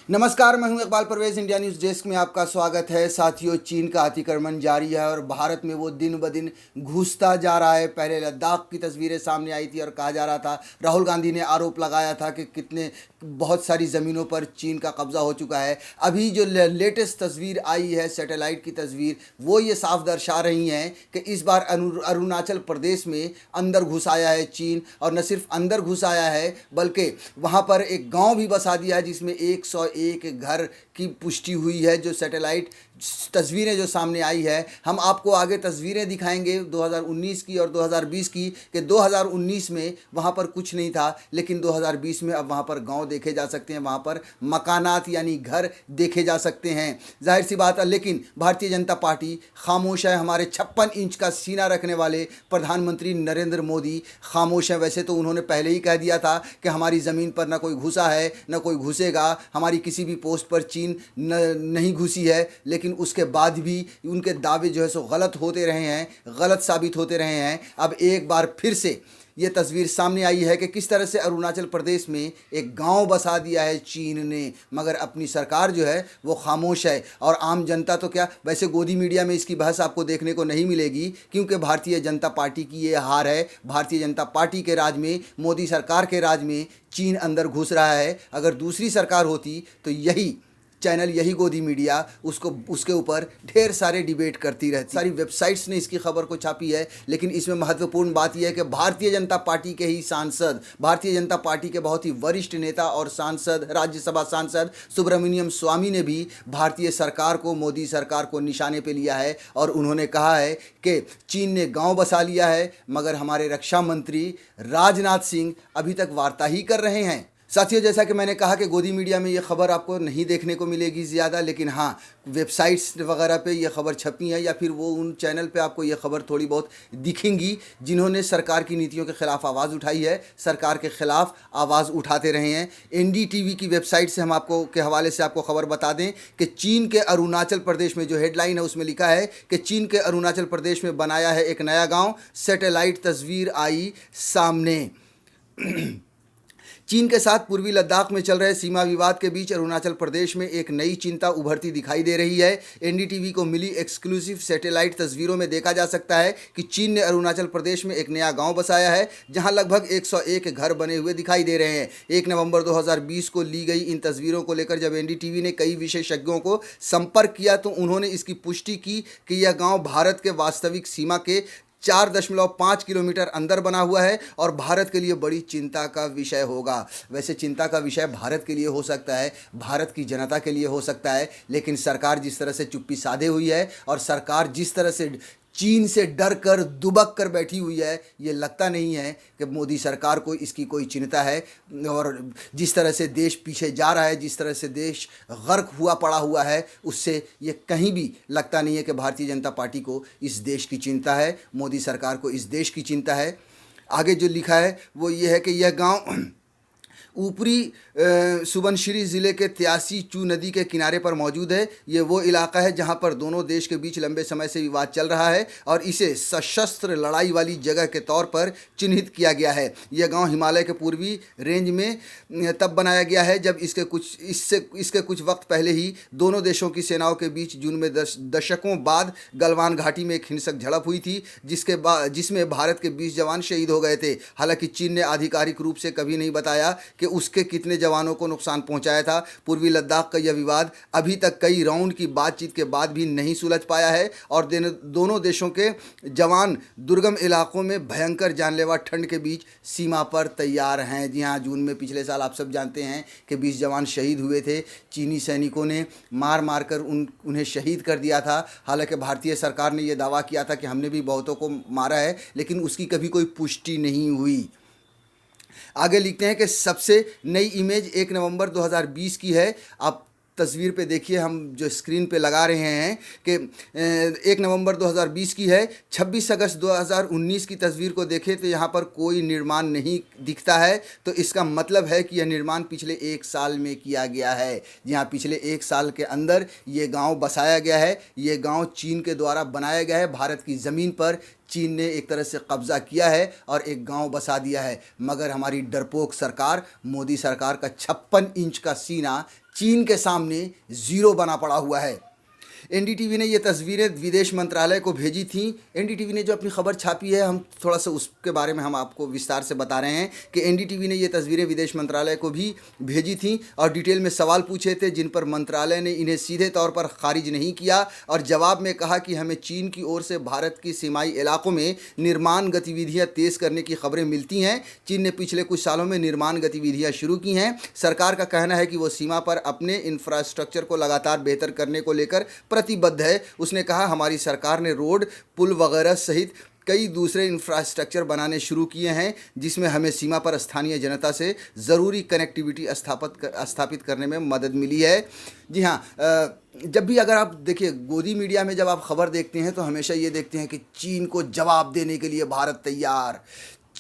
नमस्कार, मैं हूं Iqbal Parvez. India news desk में आपका स्वागत है। साथियों, चीन का अतिक्रमण जारी है और भारत में वो दिन ब दिन घुसता जा रहा है। पहले लद्दाख की तस्वीरें सामने आई थी और कहा जा रहा था, राहुल गांधी ने आरोप लगाया था कि कितने बहुत सारी ज़मीनों पर चीन का कब्जा हो चुका है। अभी जो लेटेस्ट तस्वीर आई है, सैटेलाइट की तस्वीर, वो ये साफ दर्शा रही हैं कि इस बार अरुणाचल प्रदेश में अंदर घुस आया है चीन। और न सिर्फ अंदर घुस आया है बल्कि वहाँ पर एक गाँव भी बसा दिया है जिसमें 101 घर की पुष्टि हुई है। जो सैटेलाइट तस्वीरें जो सामने आई है, हम आपको आगे तस्वीरें दिखाएंगे 2019 की और 2020 की, कि 2019 में वहाँ पर कुछ नहीं था, लेकिन 2020 में अब वहाँ पर गांव देखे जा सकते हैं, वहाँ पर मकानात यानी घर देखे जा सकते हैं। जाहिर सी बात है, लेकिन भारतीय जनता पार्टी खामोश है। हमारे 56 इंच का सीना रखने वाले प्रधानमंत्री नरेंद्र मोदी खामोश हैं। वैसे तो उन्होंने पहले ही कह दिया था कि हमारी ज़मीन पर ना कोई घुसा है ना कोई घुसेगा, हमारी किसी भी पोस्ट पर चीन नहीं घुसी है, लेकिन उसके बाद भी उनके दावे जो है सो गलत होते रहे हैं, गलत साबित होते रहे हैं। अब एक बार फिर से ये तस्वीर सामने आई है कि किस तरह से अरुणाचल प्रदेश में एक गांव बसा दिया है चीन ने, मगर अपनी सरकार जो है वो खामोश है। और आम जनता तो क्या, वैसे गोदी मीडिया में इसकी बहस आपको देखने को नहीं मिलेगी, क्योंकि भारतीय जनता पार्टी की ये हार है। भारतीय जनता पार्टी के राज में, मोदी सरकार के राज में चीन अंदर घुस रहा है। अगर दूसरी सरकार होती तो यही चैनल, यही गोदी मीडिया उसके ऊपर ढेर सारे डिबेट करती रहती। सारी वेबसाइट्स ने इसकी खबर को छापी है, लेकिन इसमें महत्वपूर्ण बात यह है कि भारतीय जनता पार्टी के ही सांसद, भारतीय जनता पार्टी के बहुत ही वरिष्ठ नेता और सांसद, राज्यसभा सांसद सुब्रमण्यम स्वामी ने भी भारतीय सरकार को, मोदी सरकार को निशाने पे लिया है और उन्होंने कहा है कि चीन ने गांव बसा लिया है, मगर हमारे रक्षा मंत्री राजनाथ सिंह अभी तक वार्ता ही कर रहे हैं। साथियों, जैसा कि मैंने कहा कि गोदी मीडिया में ये खबर आपको नहीं देखने को मिलेगी ज़्यादा, लेकिन हाँ, वेबसाइट्स वगैरह पे ये खबर छपी है या फिर वो उन चैनल पे आपको ये खबर थोड़ी बहुत दिखेंगी जिन्होंने सरकार की नीतियों के ख़िलाफ़ आवाज़ उठाई है, सरकार के ख़िलाफ़ आवाज़ उठाते रहे हैं। एनडीटीवी की वेबसाइट से हम आपको के हवाले से आपको खबर बता दें कि चीन के अरुणाचल प्रदेश में, जो हेडलाइन है उसमें लिखा है कि चीन के अरुणाचल प्रदेश में बनाया है एक नया गाँव, सैटेलाइट तस्वीर आई सामने। चीन के साथ पूर्वी लद्दाख में चल रहे सीमा विवाद के बीच अरुणाचल प्रदेश में एक नई चिंता उभरती दिखाई दे रही है। एनडीटीवी को मिली एक्सक्लूसिव सैटेलाइट तस्वीरों में देखा जा सकता है कि चीन ने अरुणाचल प्रदेश में एक नया गांव बसाया है, जहां लगभग 101 घर बने हुए दिखाई दे रहे हैं। 1 नवंबर 2020 को ली गई इन तस्वीरों को लेकर जब एनडीटीवी ने कई विशेषज्ञों को संपर्क किया तो उन्होंने इसकी पुष्टि की कि यह गाँव भारत के वास्तविक सीमा के 4.5 किलोमीटर अंदर बना हुआ है और भारत के लिए बड़ी चिंता का विषय होगा। वैसे चिंता का विषय भारत के लिए हो सकता है, भारत की जनता के लिए हो सकता है, लेकिन सरकार जिस तरह से चुप्पी साधे हुई है और सरकार जिस तरह से चीन से डर कर दुबक कर बैठी हुई है, ये लगता नहीं है कि मोदी सरकार को इसकी कोई चिंता है। और जिस तरह से देश पीछे जा रहा है, जिस तरह से देश गर्क हुआ पड़ा हुआ है, उससे ये कहीं भी लगता नहीं है कि भारतीय जनता पार्टी को इस देश की चिंता है, मोदी सरकार को इस देश की चिंता है। आगे जो लिखा है वो ये है कि यह गाँव ऊपरी सुबनसिरी ज़िले के त्यासी चू नदी के किनारे पर मौजूद है। ये वो इलाका है जहां पर दोनों देश के बीच लंबे समय से विवाद चल रहा है और इसे सशस्त्र लड़ाई वाली जगह के तौर पर चिन्हित किया गया है। यह गांव हिमालय के पूर्वी रेंज में तब बनाया गया है जब इसके कुछ वक्त पहले ही दोनों देशों की सेनाओं के बीच जून में दशकों बाद गलवान घाटी में एक हिंसक झड़प हुई थी, जिसमें भारत के 20 जवान शहीद हो गए थे। हालांकि चीन ने आधिकारिक रूप से कभी नहीं बताया कि उसके कितने जवानों को नुकसान पहुंचाया था। पूर्वी लद्दाख का यह विवाद अभी तक कई राउंड की बातचीत के बाद भी नहीं सुलझ पाया है और दोनों देशों के जवान दुर्गम इलाकों में भयंकर जानलेवा ठंड के बीच सीमा पर तैयार हैं। जी हाँ, जून में पिछले साल आप सब जानते हैं कि 20 जवान शहीद हुए थे। चीनी सैनिकों ने मार मार कर उन्हें शहीद कर दिया था। हालांकि भारतीय सरकार ने यह दावा किया था कि हमने भी बहुतों को मारा है, लेकिन उसकी कभी कोई पुष्टि नहीं हुई। आगे लिखते हैं कि सबसे नई इमेज 1 नवंबर 2020 की है। आप तस्वीर पे देखिए, हम जो स्क्रीन पे लगा रहे हैं कि 1 नवंबर 2020 की है। 26 अगस्त 2019 की तस्वीर को देखें तो यहाँ पर कोई निर्माण नहीं दिखता है, तो इसका मतलब है कि यह निर्माण पिछले 1 साल में किया गया है। जहाँ पिछले 1 साल के अंदर ये गांव बसाया गया है। ये गांव चीन के द्वारा बनाया गया है, भारत की ज़मीन पर चीन ने एक तरह से कब्जा किया है और एक गांव बसा दिया है। मगर हमारी डरपोक सरकार, मोदी सरकार का 56 इंच का सीना चीन के सामने ज़ीरो बना पड़ा हुआ है। एनडीटीवी ने ये तस्वीरें विदेश मंत्रालय को भेजी थी। एनडीटीवी ने जो अपनी खबर छापी है, हम थोड़ा सा उसके बारे में हम आपको विस्तार से बता रहे हैं कि एनडीटीवी ने ये तस्वीरें विदेश मंत्रालय को भी भेजी थी और डिटेल में सवाल पूछे थे, जिन पर मंत्रालय ने इन्हें सीधे तौर पर खारिज नहीं किया और जवाब में कहा कि हमें चीन की ओर से भारत की सीमाई इलाकों में निर्माण गतिविधियाँ तेज़ करने की खबरें मिलती हैं। चीन ने पिछले कुछ सालों में निर्माण गतिविधियाँ शुरू की हैं। सरकार का कहना है कि वो सीमा पर अपने इंफ्रास्ट्रक्चर को लगातार बेहतर करने को लेकर प्रतिबद्ध है। उसने कहा, हमारी सरकार ने रोड, पुल वगैरह सहित कई दूसरे इंफ्रास्ट्रक्चर बनाने शुरू किए हैं, जिसमें हमें सीमा पर स्थानीय जनता से ज़रूरी कनेक्टिविटी स्थापित करने में मदद मिली है। जी हाँ, जब भी अगर आप देखिए गोदी मीडिया में जब आप खबर देखते हैं तो हमेशा ये देखते हैं कि चीन को जवाब देने के लिए भारत तैयार,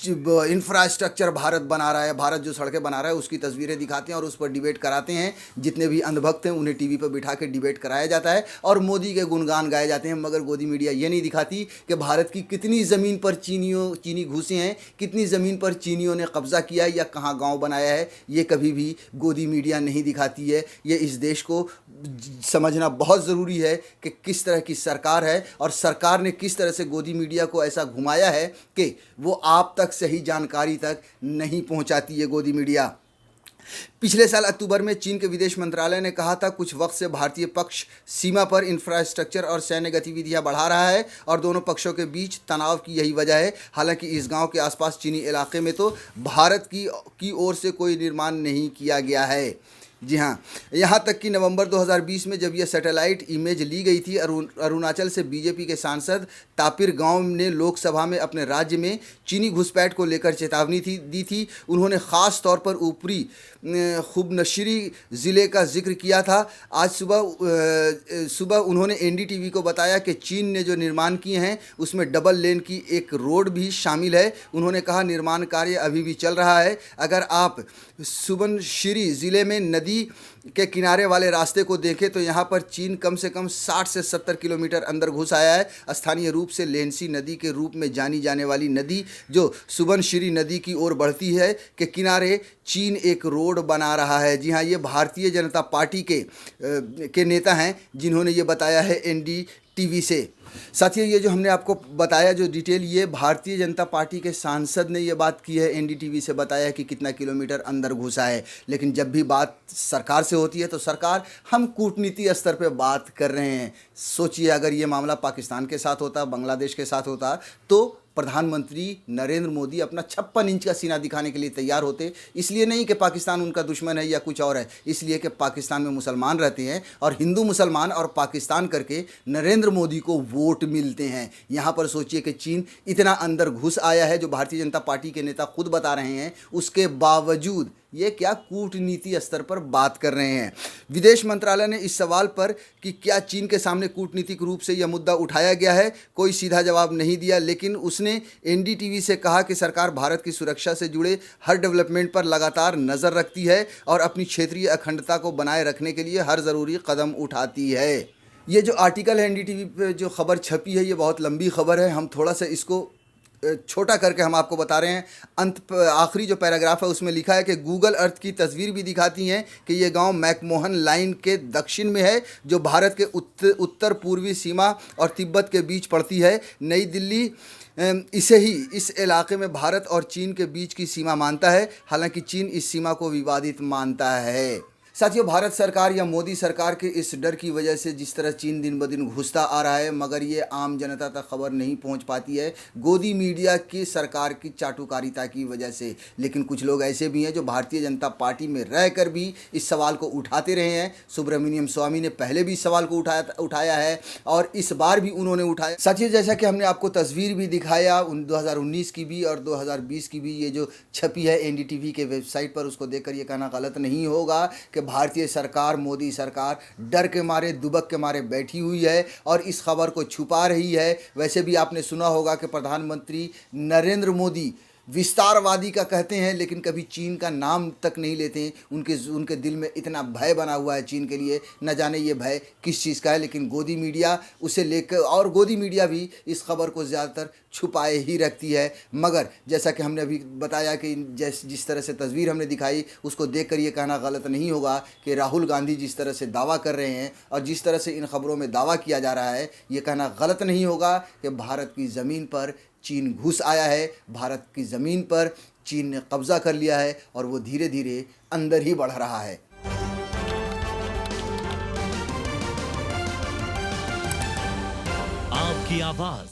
इंफ्रास्ट्रक्चर भारत बना रहा है, भारत जो सड़कें बना रहा है उसकी तस्वीरें दिखाते हैं और उस पर डिबेट कराते हैं। जितने भी अंधभक्त हैं उन्हें टीवी पर बिठा के डिबेट कराया जाता है और मोदी के गुणगान गाए जाते हैं। मगर गोदी मीडिया ये नहीं दिखाती कि भारत की कितनी ज़मीन पर चीनी घुसे हैं, कितनी ज़मीन पर चीनियों ने कब्ज़ा किया है या कहाँ गाँव बनाया है, ये कभी भी गोदी मीडिया नहीं दिखाती है। ये इस देश को समझना बहुत ज़रूरी है कि किस तरह की सरकार है और सरकार ने किस तरह से गोदी मीडिया को ऐसा घुमाया है कि वो आप तक सही जानकारी तक नहीं पहुंचाती है गोदी मीडिया। पिछले साल अक्टूबर में चीन के विदेश मंत्रालय ने कहा था, कुछ वक्त से भारतीय पक्ष सीमा पर इंफ्रास्ट्रक्चर और सैन्य गतिविधियां बढ़ा रहा है और दोनों पक्षों के बीच तनाव की यही वजह है। हालांकि इस गांव के आसपास चीनी इलाके में तो भारत की ओर से कोई निर्माण नहीं किया गया है। जी हाँ, यहाँ तक कि नवंबर 2020 में जब यह सैटेलाइट इमेज ली गई थी, अरुणाचल से बीजेपी के सांसद तापिर गांव ने लोकसभा में अपने राज्य में चीनी घुसपैठ को लेकर चेतावनी दी थी। उन्होंने ख़ास तौर पर ऊपरी खुबनशिरी ज़िले का जिक्र किया था। आज सुबह उन्होंने एनडीटीवी को बताया कि चीन ने जो निर्माण किए हैं उसमें डबल लेन की एक रोड भी शामिल है। उन्होंने कहा, निर्माण कार्य अभी भी चल रहा है। अगर आप सुबनशिरी ज़िले में नदी के किनारे वाले रास्ते को देखें तो यहाँ पर चीन कम से कम 60 से 70 किलोमीटर अंदर घुस आया है। स्थानीय रूप से लेंसी नदी के रूप में जानी जाने वाली नदी जो सुबनशिरी नदी की ओर बढ़ती है के किनारे चीन एक रोड बना रहा है। जी हाँ, ये भारतीय जनता पार्टी के नेता हैं जिन्होंने ये बताया है एनडीटीवी से। साथियों, ये जो हमने आपको बताया जो डिटेल, ये भारतीय जनता पार्टी के सांसद ने ये बात की है, एनडीटीवी से बताया कि कितना किलोमीटर अंदर घुसा है। लेकिन जब भी बात सरकार से होती है तो सरकार, हम कूटनीति स्तर पे बात कर रहे हैं। सोचिए, अगर ये मामला पाकिस्तान के साथ होता, बांग्लादेश के साथ होता तो प्रधानमंत्री नरेंद्र मोदी अपना 56 इंच का सीना दिखाने के लिए तैयार होते। इसलिए नहीं कि पाकिस्तान उनका दुश्मन है या कुछ और है, इसलिए कि पाकिस्तान में मुसलमान रहते हैं और हिंदू मुसलमान और पाकिस्तान करके नरेंद्र मोदी को वोट मिलते हैं। यहाँ पर सोचिए कि चीन इतना अंदर घुस आया है, जो भारतीय जनता पार्टी के नेता खुद बता रहे हैं। उसके बावजूद ये क्या कूटनीति स्तर पर बात कर रहे हैं। विदेश मंत्रालय ने इस सवाल पर कि क्या चीन के सामने कूटनीतिक रूप से यह मुद्दा उठाया गया है, कोई सीधा जवाब नहीं दिया। लेकिन उसने एनडीटीवी से कहा कि सरकार भारत की सुरक्षा से जुड़े हर डेवलपमेंट पर लगातार नज़र रखती है और अपनी क्षेत्रीय अखंडता को बनाए रखने के लिए हर ज़रूरी कदम उठाती है। ये जो आर्टिकल है एनडीटीवी पे जो खबर छपी है, ये बहुत लंबी खबर है। हम थोड़ा सा इसको छोटा करके हम आपको बता रहे हैं। आखिरी जो पैराग्राफ है उसमें लिखा है कि गूगल अर्थ की तस्वीर भी दिखाती हैं कि ये गांव मैकमोहन लाइन के दक्षिण में है, जो भारत के उत्तर पूर्वी सीमा और तिब्बत के बीच पड़ती है। नई दिल्ली इस इलाके में भारत और चीन के बीच की सीमा मानता है। हालांकि चीन इस सीमा को विवादित मानता है। साथियों, भारत सरकार या मोदी सरकार के इस डर की वजह से जिस तरह चीन दिन ब दिन घुसता आ रहा है, मगर ये आम जनता तक खबर नहीं पहुंच पाती है, गोदी मीडिया की सरकार की चाटुकारिता की वजह से। लेकिन कुछ लोग ऐसे भी हैं जो भारतीय जनता पार्टी में रहकर भी इस सवाल को उठाते रहे हैं। सुब्रमण्यम स्वामी ने पहले भी इस सवाल को उठाया है और इस बार भी उन्होंने उठाया। साथियों, जैसा कि हमने आपको तस्वीर भी दिखाया 2019 की भी और 2020 की भी, ये जो छपी है एनडीटीवी के वेबसाइट पर, उसको देखकर ये कहना गलत नहीं होगा कि भारतीय सरकार, मोदी सरकार डर के मारे, दुबक के मारे बैठी हुई है और इस खबर को छुपा रही है। वैसे भी आपने सुना होगा कि प्रधानमंत्री नरेंद्र मोदी विस्तारवादी का कहते हैं, लेकिन कभी चीन का नाम तक नहीं लेते हैं। उनके दिल में इतना भय बना हुआ है चीन के लिए, न जाने ये भय किस चीज़ का है। लेकिन गोदी मीडिया उसे लेकर, और गोदी मीडिया भी इस खबर को ज़्यादातर छुपाए ही रखती है। मगर जैसा कि हमने अभी बताया कि जिस तरह से तस्वीर हमने दिखाई उसको देखकर ये कहना गलत नहीं होगा कि राहुल गांधी जिस तरह से दावा कर रहे हैं और जिस तरह से इन खबरों में दावा किया जा रहा है, ये कहना गलत नहीं होगा कि भारत की ज़मीन पर चीन घुस आया है, भारत की ज़मीन पर चीन ने कब्ज़ा कर लिया है और वो धीरे धीरे अंदर ही बढ़ रहा है। आपकी आवाज